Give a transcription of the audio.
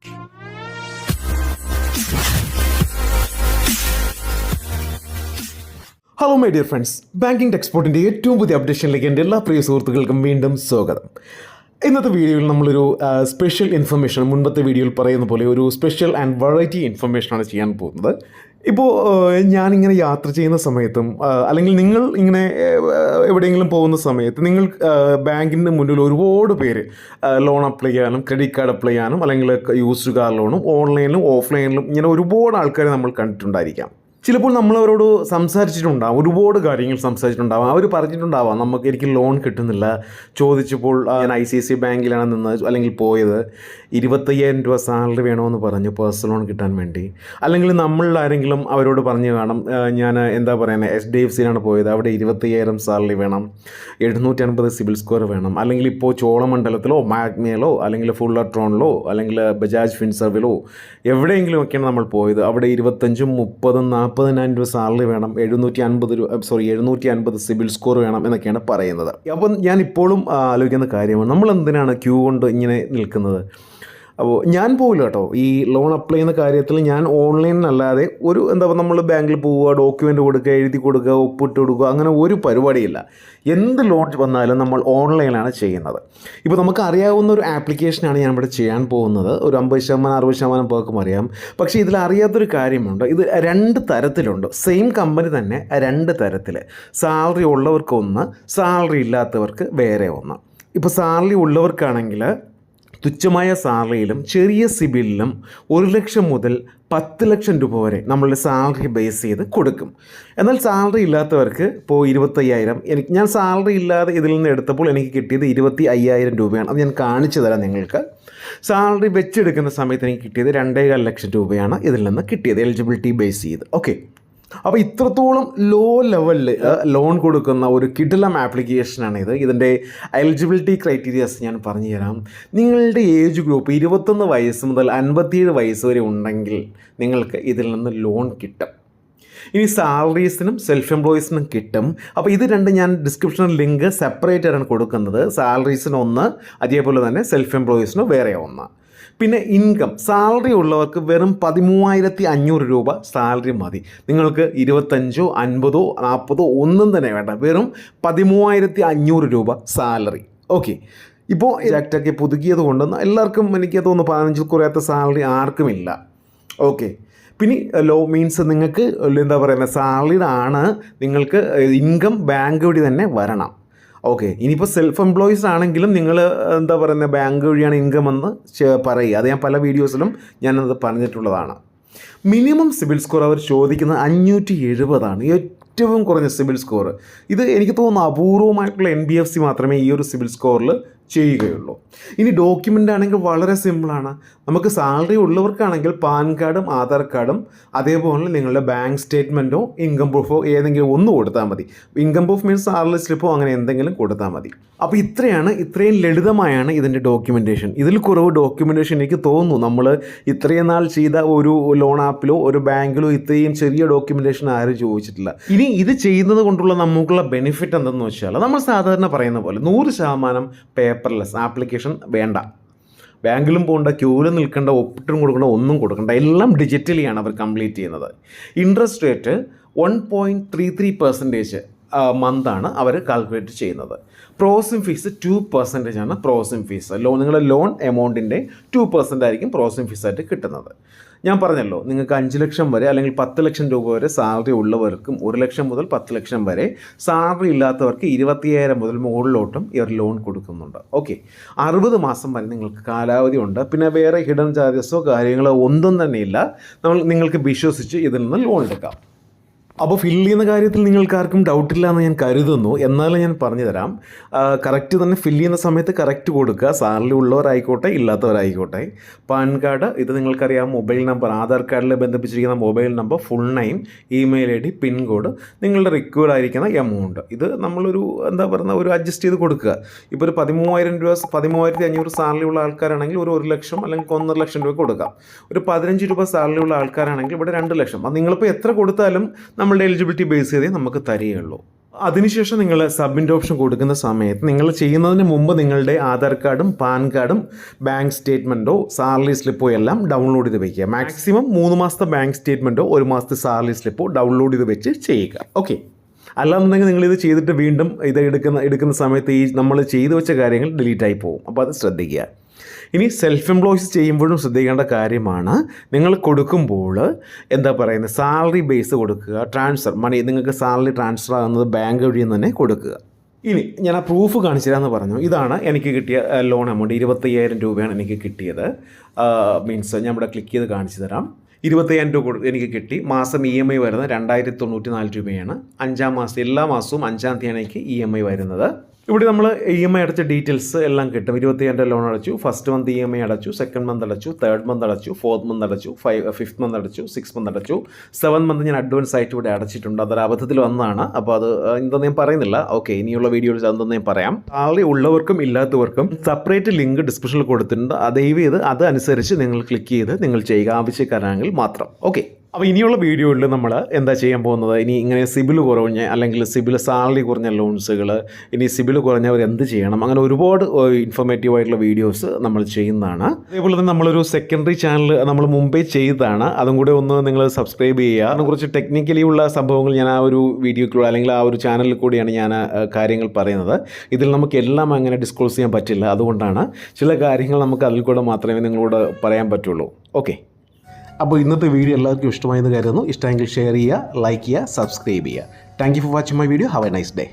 Hello my dear friends, banking ടെക്സ്പോർട്ടിൻ്റെ ഏറ്റവും പുതിയ അപ്ഡേഷനിലേക്ക് എൻ്റെ എല്ലാ പ്രിയ സുഹൃത്തുക്കൾക്കും വീണ്ടും സ്വാഗതം. ഇന്നത്തെ വീഡിയോയിൽ നമ്മളൊരു സ്പെഷ്യൽ ഇൻഫർമേഷൻ, മുൻപത്തെ വീഡിയോയിൽ പറയുന്ന പോലെ ഒരു സ്പെഷ്യൽ ആൻഡ് വെറൈറ്റി ഇൻഫർമേഷനാണ് ചെയ്യാൻ പോകുന്നത്. ഇപ്പോൾ ഞാനിങ്ങനെ യാത്ര ചെയ്യുന്ന സമയത്തും അല്ലെങ്കിൽ നിങ്ങൾ ഇങ്ങനെ എവിടെയെങ്കിലും പോകുന്ന സമയത്ത് നിങ്ങൾ ബാങ്കിൻ്റെ മുന്നിൽ ഒരുപാട് പേര് ലോൺ അപ്ലൈ ചെയ്യാനും ക്രെഡിറ്റ് കാർഡ് അപ്ലൈ ചെയ്യാനും അല്ലെങ്കിൽ യൂസ്ഡ് കാർ ലോണും ഓൺലൈനിലും ഓഫ്ലൈനിലും ഇങ്ങനെ ഒരുപാട് ആൾക്കാരെ നമ്മൾ കണ്ടിട്ടുണ്ടായിരിക്കാം. ചിലപ്പോൾ നമ്മളവരോട് സംസാരിച്ചിട്ടുണ്ടാവും, ഒരുപാട് കാര്യങ്ങൾ സംസാരിച്ചിട്ടുണ്ടാവാം. അവർ പറഞ്ഞിട്ടുണ്ടാവാം എനിക്ക് ലോൺ കിട്ടുന്നില്ല. ചോദിച്ചപ്പോൾ ഞാൻ ICICI ബാങ്കിലാണ് നിന്നത് അല്ലെങ്കിൽ പോയത്, 25,000 രൂപ സാലറി വേണമെന്ന് പറഞ്ഞു പേഴ്സണൽ ലോൺ കിട്ടാൻ വേണ്ടി. അല്ലെങ്കിൽ നമ്മളിൽ ആരെങ്കിലും അവരോട് പറഞ്ഞു കാണും, ഞാൻ HDFCയിലാണ് പോയത്, അവിടെ 25,000 സാലറി വേണം, 750 സിബിൽ സ്കോർ വേണം. അല്ലെങ്കിൽ ഇപ്പോൾ ചോളമണ്ഡലത്തിലോ മാഗ്മയിലോ അല്ലെങ്കിൽ ഫുള്ളർട്രോണിലോ അല്ലെങ്കിൽ ബജാജ് ഫിൻസർവിലോ എവിടെയെങ്കിലുമൊക്കെയാണ് നമ്മൾ പോയത്, അവിടെ 25,000, 30,000, 40,000 രൂപ സാലറി വേണം, 750 സിബിൽ സ്കോർ വേണം എന്നൊക്കെയാണ് പറയുന്നത്. അപ്പം ഞാൻ ഇപ്പോഴും ആലോചിക്കുന്ന കാര്യമാണ്, നമ്മൾ എന്തിനാണ് ക്യൂ കൊണ്ട് ഇങ്ങനെ നിൽക്കുന്നത്? അപ്പോൾ ഞാൻ പോകില്ല കേട്ടോ ഈ ലോൺ അപ്ലൈ ചെയ്യുന്ന കാര്യത്തിൽ. ഞാൻ ഓൺലൈനിലല്ലാതെ നമ്മൾ ബാങ്കിൽ പോവുക, ഡോക്യുമെൻ്റ് കൊടുക്കുക, എഴുതി കൊടുക്കുക, ഒപ്പിട്ട് കൊടുക്കുക, അങ്ങനെ ഒരു പരിപാടിയില്ല. എന്ത് ലോൺ വന്നാലും നമ്മൾ ഓൺലൈനിലാണ് ചെയ്യുന്നത്. ഇപ്പോൾ നമുക്ക് അറിയാവുന്ന ഒരു ആപ്ലിക്കേഷനാണ് ഞാൻ ഇവിടെ ചെയ്യാൻ പോകുന്നത്. ഒരു 50%, 60% പേർക്കും അറിയാം. പക്ഷേ ഇതിൽ അറിയാത്തൊരു കാര്യമുണ്ട്. ഇത് 2 തരത്തിലുണ്ട്. സെയിം കമ്പനി തന്നെ 2 തരത്തിൽ. സാലറി ഉള്ളവർക്ക് ഒന്ന്, സാലറി ഇല്ലാത്തവർക്ക് വേറെ ഒന്ന്. ഇപ്പോൾ സാലറി ഉള്ളവർക്കാണെങ്കിൽ തുച്ഛമായ സാലറിയിലും ചെറിയ സിബിലിലും 1 ലക്ഷം മുതൽ 10 ലക്ഷം രൂപ വരെ നമ്മളുടെ സാലറി ബേസ് ചെയ്ത് കൊടുക്കും. എന്നാൽ സാലറി ഇല്ലാത്തവർക്ക് ഇപ്പോൾ 25,000, ഞാൻ സാലറി ഇല്ലാതെ ഇതിൽ നിന്ന് എടുത്തപ്പോൾ എനിക്ക് കിട്ടിയത് 25,000 രൂപയാണ്. അത് ഞാൻ കാണിച്ചു തരാം നിങ്ങൾക്ക്. സാലറി വെച്ചെടുക്കുന്ന സമയത്ത് എനിക്ക് കിട്ടിയത് 2.25 ലക്ഷം രൂപയാണ് ഇതിൽ നിന്ന് കിട്ടിയത്, എലിജിബിലിറ്റി ബേസ് ചെയ്ത്. ഓക്കെ, അപ്പോൾ ഇത്രത്തോളം ലോ ലെവലിൽ ലോൺ കൊടുക്കുന്ന ഒരു കിടിലം ആപ്ലിക്കേഷനാണ് ഇത്. ഇതിൻ്റെ എലിജിബിലിറ്റി ക്രൈറ്റീരിയാസ് ഞാൻ പറഞ്ഞു തരാം. നിങ്ങളുടെ ഏജ് ഗ്രൂപ്പ് 21 വയസ്സ് മുതൽ 57 വയസ്സ് വരെ ഉണ്ടെങ്കിൽ നിങ്ങൾക്ക് ഇതിൽ നിന്ന് ലോൺ കിട്ടും. ഇനി സാലറീസിനും സെൽഫ് എംപ്ലോയീസിനും കിട്ടും. അപ്പോൾ ഇത് 2 ഞാൻ ഡിസ്ക്രിപ്ഷനിൽ ലിങ്ക് സെപ്പറേറ്റ് ആയിട്ടാണ് കൊടുക്കുന്നത്. സാലറീസിന് 1, അതേപോലെ തന്നെ സെൽഫ് എംപ്ലോയീസിന് വേറെ 1. പിന്നെ ഇൻകം, സാലറി ഉള്ളവർക്ക് വെറും 13,500 രൂപ സാലറി മതി. നിങ്ങൾക്ക് 25, 50, 40 ഒന്നും തന്നെ വേണ്ട, വെറും 13,500 രൂപ സാലറി. ഓക്കെ, ഇപ്പോൾ ആക്റ്റൊക്കെ പുതുക്കിയത് കൊണ്ടൊന്നും എല്ലാവർക്കും എനിക്ക് തോന്നുന്നു 15 കുറയാത്ത സാലറി ആർക്കുമില്ല. ഓക്കെ, പിന്നെ ലോ മീൻസ് നിങ്ങൾക്ക് സാലറിയുടെ ആണ്, നിങ്ങൾക്ക് ഇൻകം ബാങ്ക് വഴി തന്നെ വരണം. ഓക്കെ, ഇനിയിപ്പോൾ സെൽഫ് എംപ്ലോയീസ് ആണെങ്കിലും നിങ്ങൾ ബാങ്ക് വഴിയാണ് ഇൻകം എന്ന് പറയുക. അത് ഞാൻ പല വീഡിയോസിലും ഞാനത് പറഞ്ഞിട്ടുള്ളതാണ്. മിനിമം സിബിൽ സ്കോർ അവർ ചോദിക്കുന്നത് 570 ഏറ്റവും കുറഞ്ഞ സിബിൽ സ്കോർ. ഇത് എനിക്ക് തോന്നുന്നു അപൂർവമായിട്ടുള്ള NBFC മാത്രമേ ഈ ഒരു സിബിൽ സ്കോറിൽ ചെയ്യുകയുള്ളൂ. ഇനി ഡോക്യുമെൻ്റ് ആണെങ്കിൽ വളരെ സിമ്പിളാണ്. നമുക്ക് സാലറി ഉള്ളവർക്കാണെങ്കിൽ പാൻ കാർഡും ആധാർ കാർഡും അതേപോലെ നിങ്ങളുടെ ബാങ്ക് സ്റ്റേറ്റ്മെൻറ്റോ ഇൻകം പ്രൂഫോ ഏതെങ്കിലും ഒന്ന് കൊടുത്താൽ മതി. ഇൻകം പ്രൂഫ് മീൻസ് സാലറി സ്ലിപ്പോ അങ്ങനെ എന്തെങ്കിലും കൊടുത്താൽ മതി. അപ്പോൾ ഇത്രയും ലളിതമായാണ് ഇതിൻ്റെ ഡോക്യുമെൻറ്റേഷൻ. ഇതിൽ കുറവ് ഡോക്യുമെൻറ്റേഷൻ എനിക്ക് തോന്നുന്നു നമ്മൾ ഇത്രയും നാൾ ചെയ്ത ഒരു ലോൺ ആപ്പിലോ ഒരു ബാങ്കിലോ ഇത്രയും ചെറിയ ഡോക്യുമെൻറ്റേഷൻ ആരും ചോദിച്ചിട്ടില്ല. ഇനി ഇത് ചെയ്യുന്നത് കൊണ്ടുള്ള നമുക്കുള്ള ബെനിഫിറ്റ് എന്തെന്ന് വെച്ചാൽ, നമ്മൾ സാധാരണ പറയുന്ന പോലെ 100% പേപ്പർലെസ് ആപ്ലിക്കേഷൻ വേണ്ട. ബാങ്കിലും പോകേണ്ട, ക്യൂവിൽ നിൽക്കേണ്ട, ഒപ്പിട്ടും കൊടുക്കേണ്ട, ഒന്നും കൊടുക്കേണ്ട, എല്ലാം ഡിജിറ്റലിയാണ് അവർ കംപ്ലീറ്റ് ചെയ്യുന്നത്. ഇൻട്രസ്റ്റ് റേറ്റ് 1.33% മന്താണ് അവർ കാൽക്കുലേറ്റ് ചെയ്യുന്നത്. പ്രോസസ്സിംഗ് ഫീസ് 2% ആണ് പ്രോസസ്സിംഗ് ഫീസ്. നിങ്ങളുടെ ലോൺ എമൗണ്ടിൻ്റെ 2% ആയിരിക്കും പ്രോസസ്സിംഗ് ഫീസായിട്ട് കിട്ടുന്നത്. ഞാൻ പറഞ്ഞല്ലോ, നിങ്ങൾക്ക് 5 ലക്ഷം വരെ അല്ലെങ്കിൽ 10 ലക്ഷം രൂപ വരെ സാലറി ഉള്ളവർക്കും 1 ലക്ഷം മുതൽ 10 ലക്ഷം വരെ, സാലറി ഇല്ലാത്തവർക്ക് 25,000 മുതൽ മുകളിലോട്ടും ഇവർ ലോൺ കൊടുക്കുന്നുണ്ട്. ഓക്കെ, 60 മാസം വരെ നിങ്ങൾക്ക് കാലാവധി ഉണ്ട്. പിന്നെ വേറെ ഹിഡൻ ചാർജസോ കാര്യങ്ങളോ ഒന്നും തന്നെ ഇല്ല. നിങ്ങൾക്ക് വിശ്വസിച്ച് ഇതിൽ നിന്ന് ലോൺ എടുക്കാം. അപ്പോൾ ഫില്ല് ചെയ്യുന്ന കാര്യത്തിൽ നിങ്ങൾക്കാർക്കും ഡൗട്ടില്ല എന്ന് ഞാൻ കരുതുന്നു. എന്നാലും ഞാൻ പറഞ്ഞു തരാം. കറക്റ്റ് തന്നെ ഫില്ല് ചെയ്യുന്ന സമയത്ത് കറക്റ്റ് കൊടുക്കുക. സാലറി ഉള്ളവരായിക്കോട്ടെ ഇല്ലാത്തവരായിക്കോട്ടെ. പാൻ കാർഡ്, ഇത് നിങ്ങൾക്കറിയാം, മൊബൈൽ നമ്പർ, ആധാർ കാർഡിൽ ബന്ധിപ്പിച്ചിരിക്കുന്ന mobile number, full name, email ID, pincode, നിങ്ങളുടെ റിക്വയർഡ് ആയിരിക്കുന്ന എമൗണ്ട്, ഇത് നമ്മളൊരു ഒരു അഡ്ജസ്റ്റ് ചെയ്ത് കൊടുക്കുക. ഇപ്പോൾ ഒരു 13,000 രൂപ 13,500 സാലറി ഉള്ള ആൾക്കാരാണെങ്കിൽ ഒരു 1 ലക്ഷം അല്ലെങ്കിൽ 1.5 ലക്ഷം രൂപ കൊടുക്കാം. ഒരു 15 രൂപ സാലറി ഉള്ള ആൾക്കാരാണെങ്കിൽ ഇവിടെ 2 ലക്ഷം. അത് നിങ്ങളിപ്പോൾ എത്ര കൊടുത്താലും നമ്മളുടെ എലിജിബിലിറ്റി ബേസ് ചെയ്തേ നമുക്ക് തരികയുള്ളൂ. അതിനുശേഷം നിങ്ങൾ സബ്മിറ്റ് ഓപ്ഷൻ കൊടുക്കുന്ന സമയത്ത് നിങ്ങൾ ചെയ്യുന്നതിന് മുമ്പ് നിങ്ങളുടെ ആധാർ കാർഡും പാൻ കാർഡും ബാങ്ക് സ്റ്റേറ്റ്മെൻറ്റോ സാലറി സ്ലിപ്പോ എല്ലാം ഡൗൺലോഡ് ചെയ്ത് വയ്ക്കുക. മാക്സിമം 3 മാസത്തെ ബാങ്ക് സ്റ്റേറ്റ്മെൻറ്റോ 1 മാസത്തെ സാലറി സ്ലിപ്പോ ഡൗൺലോഡ് ചെയ്ത് വെച്ച് ചെയ്യുക. ഓക്കെ, അല്ലാന്നുണ്ടെങ്കിൽ നിങ്ങളിത് ചെയ്തിട്ട് വീണ്ടും ഇത് എടുക്കുന്ന സമയത്ത് ഈ നമ്മൾ ചെയ്തു വെച്ച കാര്യങ്ങൾ ഡിലീറ്റ് ആയി പോകും. അപ്പോൾ അത് ശ്രദ്ധിക്കുക. ഇനി സെൽഫ് എംപ്ലോയീസ് ചെയ്യുമ്പോഴും ശ്രദ്ധിക്കേണ്ട കാര്യമാണ്, നിങ്ങൾ കൊടുക്കുമ്പോൾ എന്താ പറയുന്നത്, സാലറി ബേസ് കൊടുക്കുക. ട്രാൻസ്ഫർ മണി നിങ്ങൾക്ക് സാലറി ട്രാൻസ്ഫർ ആകുന്നത് ബാങ്ക് വഴി തന്നെ കൊടുക്കുക. ഇനി ഞാൻ ആ പ്രൂഫ് കാണിച്ചു തരാമെന്ന് പറഞ്ഞു. ഇതാണ് എനിക്ക് കിട്ടിയ ലോൺ എമൗണ്ട്. 25,000 രൂപയാണ് എനിക്ക് കിട്ടിയത്. മീൻസ് ഞാൻ ഇവിടെ ക്ലിക്ക് ചെയ്ത് കാണിച്ചു തരാം. 25,000 രൂപ എനിക്ക് കിട്ടി. മാസം EMI വരുന്നത് 2094 രൂപയാണ്. 5-ാം മാസം എല്ലാ മാസവും 5-ാം തീയതിയാണ് എനിക്ക് EMI വരുന്നത്. ഇവിടെ നമ്മൾ EMI അടച്ച ഡീറ്റെയിൽസ് എല്ലാം കിട്ടും. 25,000 ലോൺ അടച്ചു, ഫസ്റ്റ് മന്ത് EMI അടച്ചു, സെക്കൻഡ് മന്ത് അടച്ചു, തേർഡ് മന്ത് അടച്ചു, ഫോർത്ത് മന്ത് അടച്ചു, ഫിഫ്ത്ത് മന്ത് അടച്ചു, 6th മന്ത് അടച്ചു, 7th മന്ത് ഞാൻ അഡ്വാൻസ് ആയിട്ട് ഇവിടെ അടച്ചിട്ടുണ്ട്. അതൊരു അബദ്ധത്തിൽ വന്നതാണ്. അപ്പോൾ അത് എന്തെന്ന് ഞാൻ പറയുന്നില്ല. ഓക്കെ, ഇനിയുള്ള വീഡിയോസ് എന്തെന്ന് ഞാൻ പറയാം. സാലറി ഉള്ളവർക്കും ഇല്ലാത്തവർക്കും സെപ്പറേറ്റ് ലിങ്ക് ഡിസ്ക്രിപ്ഷനിൽ കൊടുത്തിട്ടുണ്ട്. ദയവ് ചെയ്ത് അതനുസരിച്ച് നിങ്ങൾ ക്ലിക്ക് ചെയ്ത് നിങ്ങൾ ചെയ്യുക, ആവശ്യക്കാരാണെങ്കിൽ മാത്രം. ഓക്കെ, അപ്പോൾ ഇനിയുള്ള വീഡിയോയിൽ നമ്മൾ എന്താ ചെയ്യാൻ പോകുന്നത്, ഇനി ഇങ്ങനെ സിബിൽ കുറഞ്ഞ അല്ലെങ്കിൽ സിബിൽ സാലറി കുറഞ്ഞ ലോൺസുകൾ, ഇനി സിബിൽ കുറഞ്ഞവർ എന്ത് ചെയ്യണം, അങ്ങനെ ഒരുപാട് ഇൻഫോർമേറ്റീവ് ആയിട്ടുള്ള വീഡിയോസ് നമ്മൾ ചെയ്യുന്നതാണ്. അതേപോലെ തന്നെ നമ്മളൊരു സെക്കൻഡറി ചാനൽ നമ്മൾ മുമ്പേ ചെയ്തതാണ്. അതും കൂടെ ഒന്ന് നിങ്ങൾ സബ്സ്ക്രൈബ് ചെയ്യുക. അതിനെക്കുറിച്ച് ടെക്നിക്കലി ഉള്ള സംഭവങ്ങൾ ഞാൻ ആ ഒരു വീഡിയോയിലൂടെ അല്ലെങ്കിൽ ആ ഒരു ചാനലിൽ കൂടിയാണ് ഞാൻ കാര്യങ്ങൾ പറയുന്നത്. ഇതിൽ നമുക്ക് എല്ലാം അങ്ങനെ ഡിസ്ക്ലോസ് ചെയ്യാൻ പറ്റില്ല. അതുകൊണ്ടാണ് ചില കാര്യങ്ങൾ നമുക്ക് അതിൽ കൂടെ മാത്രമേ നിങ്ങളോട് പറയാൻ പറ്റുള്ളൂ. ഓക്കെ, അപ്പോൾ ഇന്നത്തെ വീഡിയോ എല്ലാവർക്കും ഇഷ്ടമായെന്ന് കരുതുന്നു. ഇഷ്ടമെങ്കിൽ ഷെയർ ചെയ്യുക, ലൈക്ക് ചെയ്യുക, സബ്സ്ക്രൈബ് ചെയ്യുക. Thank you for watching my video. Have A nice day.